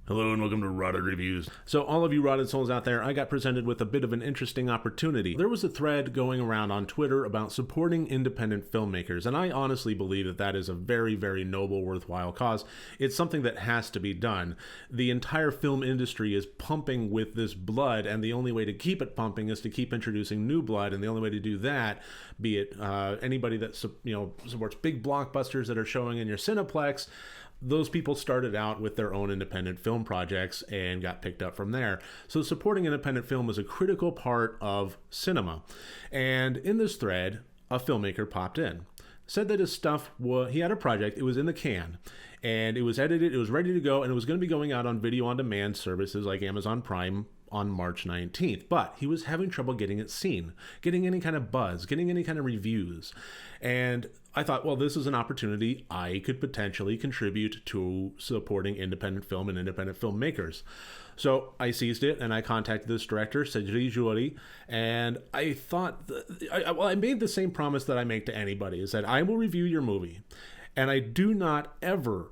Hello and welcome to Rotted Reviews. So all of you rotted souls out there, I got presented with a bit of an interesting opportunity. There was a thread going around on Twitter about supporting independent filmmakers, and I honestly believe that that is a very, very noble, worthwhile cause. It's something that has to be done. The entire film industry is pumping with this blood, and the only way to keep it pumping is to keep introducing new blood, and the only way to do that, be it anybody that supports big blockbusters that are showing in your Cineplex, those people started out with their own independent film projects and got picked up from there. So supporting independent film is a critical part of cinema. And in this thread, a filmmaker popped in. Said that his stuff, he had a project, it was in the can, and it was edited, it was ready to go, and it was going to be going out on video on demand services like Amazon Prime on March 19th, but he was having trouble getting it seen, getting any kind of buzz, getting any kind of reviews. And I thought, well, this is an opportunity I could potentially contribute to supporting independent film and independent filmmakers. So I seized it and I contacted this director, Cedric Jury, and I thought, I made the same promise that I make to anybody, is that I will review your movie, and I do not ever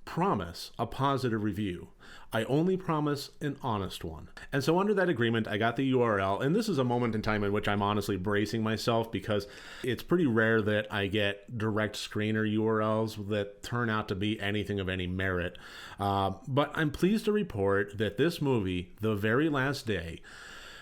promise a positive review. I only promise an honest one. And so under that agreement, I got the URL, and this is a moment in time in which I'm honestly bracing myself because it's pretty rare that I get direct screener URLs that turn out to be anything of any merit. But I'm pleased to report that this movie, The Very Last Day,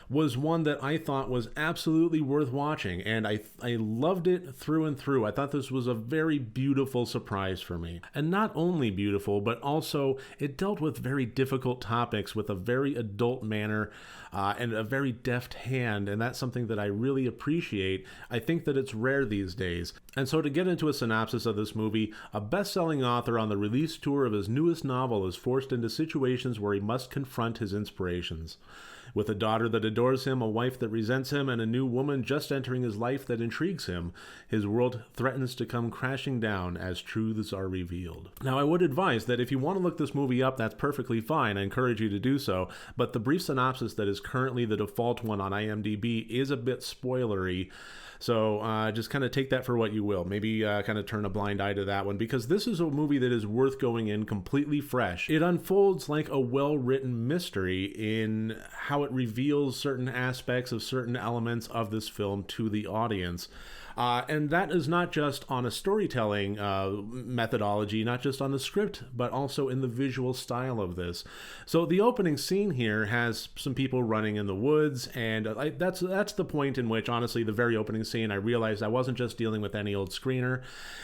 was one that I thought was absolutely worth watching, and I loved it through and through. I thought this was a very beautiful surprise for me. And not only beautiful, but also it dealt with very difficult topics with a very adult manner and a very deft hand, and that's something that I really appreciate. I think that it's rare these days. And so to get into a synopsis of this movie, a best-selling author on the release tour of his newest novel is forced into situations where he must confront his inspirations. With a daughter that adores him, a wife that resents him, and a new woman just entering his life that intrigues him, his world threatens to come crashing down as truths are revealed. Now, I would advise that if you want to look this movie up, that's perfectly fine. I encourage you to do so. But the brief synopsis that is currently the default one on IMDb is a bit spoilery. So just kind of take that for what you will. Maybe kind of turn a blind eye to that one, because this is a movie that is worth going in completely fresh. It unfolds like a well-written mystery in how it reveals certain aspects of certain elements of this film to the audience. And that is not just on a storytelling methodology, not just on the script, but also in the visual style of this. So the opening scene here has some people running in the woods, and that's the point in which, honestly, the very opening scene, I realized I wasn't just dealing with any old screener.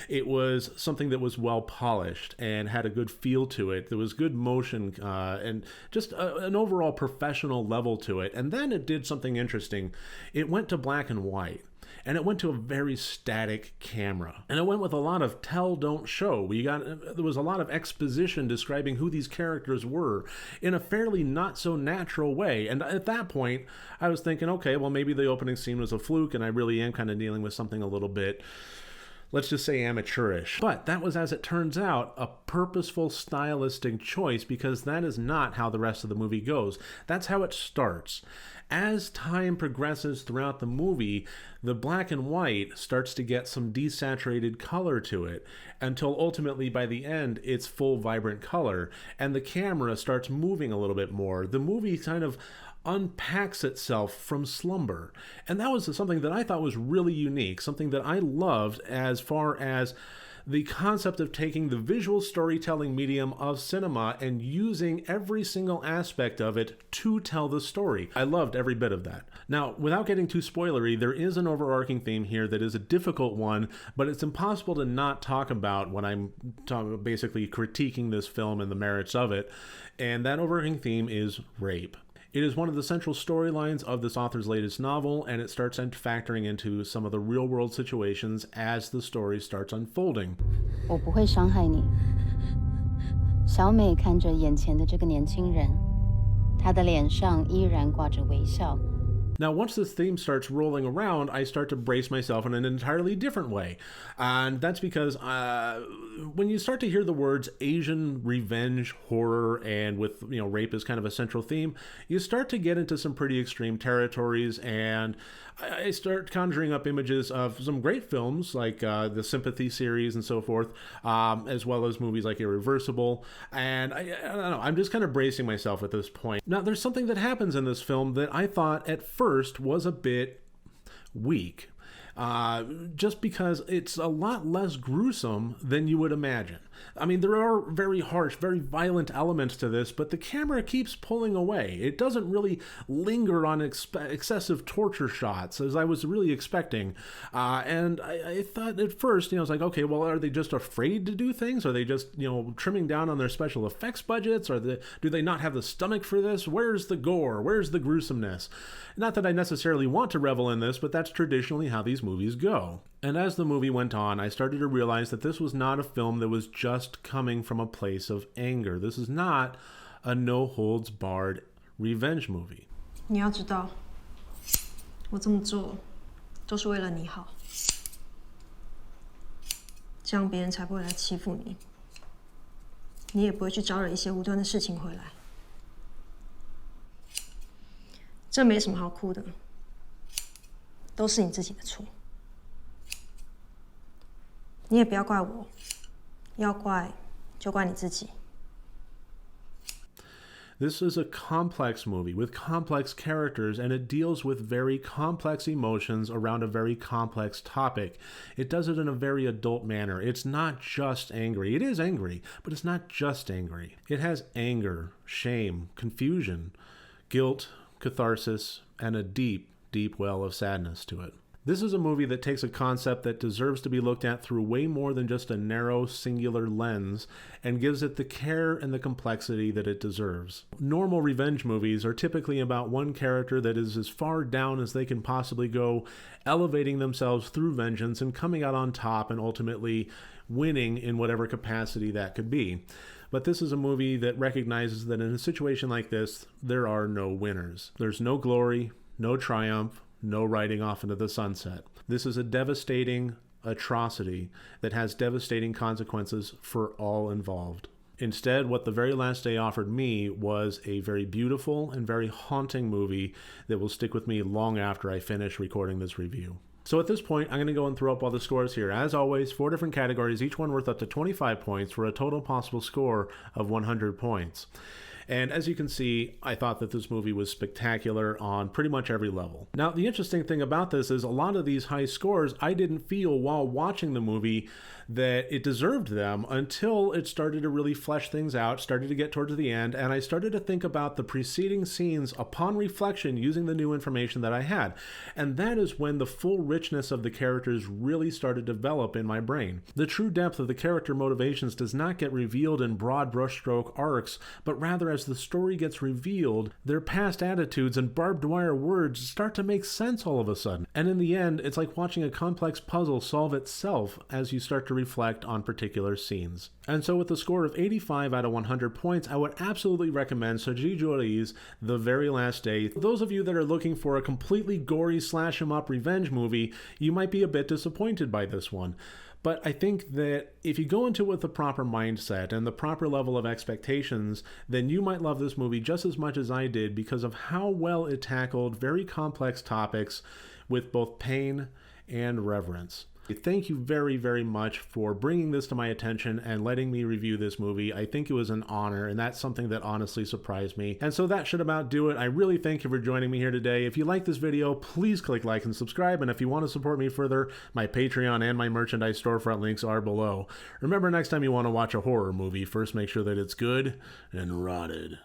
It was something that was well polished and had a good feel to it. There was good motion and just an overall professional level to it. And then it did something interesting. It went to black and white. And it went to a very static camera. And it went with a lot of tell, don't show. There was a lot of exposition describing who these characters were in a fairly not so natural way. And at that point, I was thinking, okay, well, maybe the opening scene was a fluke, and I really am kind of dealing with something a little bit, let's just say, amateurish. But that was, as it turns out, a purposeful stylistic choice, because that is not how the rest of the movie goes. That's how it starts. As time progresses throughout the movie, the black and white starts to get some desaturated color to it, until ultimately by the end it's full vibrant color, and the camera starts moving a little bit more. The movie kind of unpacks itself from slumber. And that was something that I thought was really unique, something that I loved as far as the concept of taking the visual storytelling medium of cinema and using every single aspect of it to tell the story. I loved every bit of that. Now, without getting too spoilery, there is an overarching theme here that is a difficult one, but it's impossible to not talk about when I'm basically critiquing this film and the merits of it. And that overarching theme is rape. It is one of the central storylines of this author's latest novel, and it starts factoring into some of the real-world situations as the story starts unfolding. 我不会伤害你。小美看着眼前的这个年轻人，她的脸上依然挂着微笑。Now, once this theme starts rolling around, I start to brace myself in an entirely different way. And that's because when you start to hear the words Asian revenge horror and with, rape as kind of a central theme, you start to get into some pretty extreme territories, and I start conjuring up images of some great films like the Sympathy series and so forth, as well as movies like Irreversible. And I don't know, I'm just kind of bracing myself at this point. Now, there's something that happens in this film that I thought at first was a bit weak. Just because it's a lot less gruesome than you would imagine. I mean, there are very harsh, very violent elements to this, but the camera keeps pulling away. It doesn't really linger on excessive torture shots, as I was really expecting. And I thought at first, I was like, okay, well, are they just afraid to do things? Are they just, trimming down on their special effects budgets? Do they not have the stomach for this? Where's the gore? Where's the gruesomeness? Not that I necessarily want to revel in this, but that's traditionally how these movies go. And as the movie went on, I started to realize that this was not a film that was just coming from a place of anger. This is not a no-holds-barred revenge movie. 你要知道，我这么做都是为了你好，这样别人才不会来欺负你，你也不会去招惹一些无端的事情回来。这没什么好哭的，都是你自己的错。你也不要怪我，要怪就怪你自己。This is a complex movie with complex characters, and it deals with very complex emotions around a very complex topic. It does it in a very adult manner. It's not just angry. It is angry, but it's not just angry. It has anger, shame, confusion, guilt, catharsis, and a deep, deep well of sadness to it. This is a movie that takes a concept that deserves to be looked at through way more than just a narrow, singular lens and gives it the care and the complexity that it deserves. Normal revenge movies are typically about one character that is as far down as they can possibly go, elevating themselves through vengeance and coming out on top and ultimately winning in whatever capacity that could be. But this is a movie that recognizes that in a situation like this, there are no winners. There's no glory, no triumph, no riding off into the sunset. This is a devastating atrocity that has devastating consequences for all involved. Instead, what The Very Last Day offered me was a very beautiful and very haunting movie that will stick with me long after I finish recording this review. So at this point, I'm going to go and throw up all the scores here. As always, 4 different categories, each one worth up to 25 points for a total possible score of 100 points. And as you can see, I thought that this movie was spectacular on pretty much every level. Now, the interesting thing about this is a lot of these high scores, I didn't feel while watching the movie that it deserved them until it started to really flesh things out, started to get towards the end, and I started to think about the preceding scenes upon reflection using the new information that I had. And that is when the full richness of the characters really started to develop in my brain. The true depth of the character motivations does not get revealed in broad brushstroke arcs, but rather as the story gets revealed, their past attitudes and barbed wire words start to make sense all of a sudden. And in the end, it's like watching a complex puzzle solve itself as you start to reflect on particular scenes. And so with a score of 85 out of 100 points, I would absolutely recommend Seiji Jori's The Very Last Day. For those of you that are looking for a completely gory slash-em-up revenge movie, you might be a bit disappointed by this one. But I think that if you go into it with the proper mindset and the proper level of expectations, then you might love this movie just as much as I did because of how well it tackled very complex topics with both pain and reverence. Thank you very, very much for bringing this to my attention and letting me review this movie. I think it was an honor, and that's something that honestly surprised me. And so that should about do it. I really thank you for joining me here today. If you like this video, please click like and subscribe. And if you want to support me further, my Patreon and my merchandise storefront links are below. Remember, next time you want to watch a horror movie, first make sure that it's good and rotted.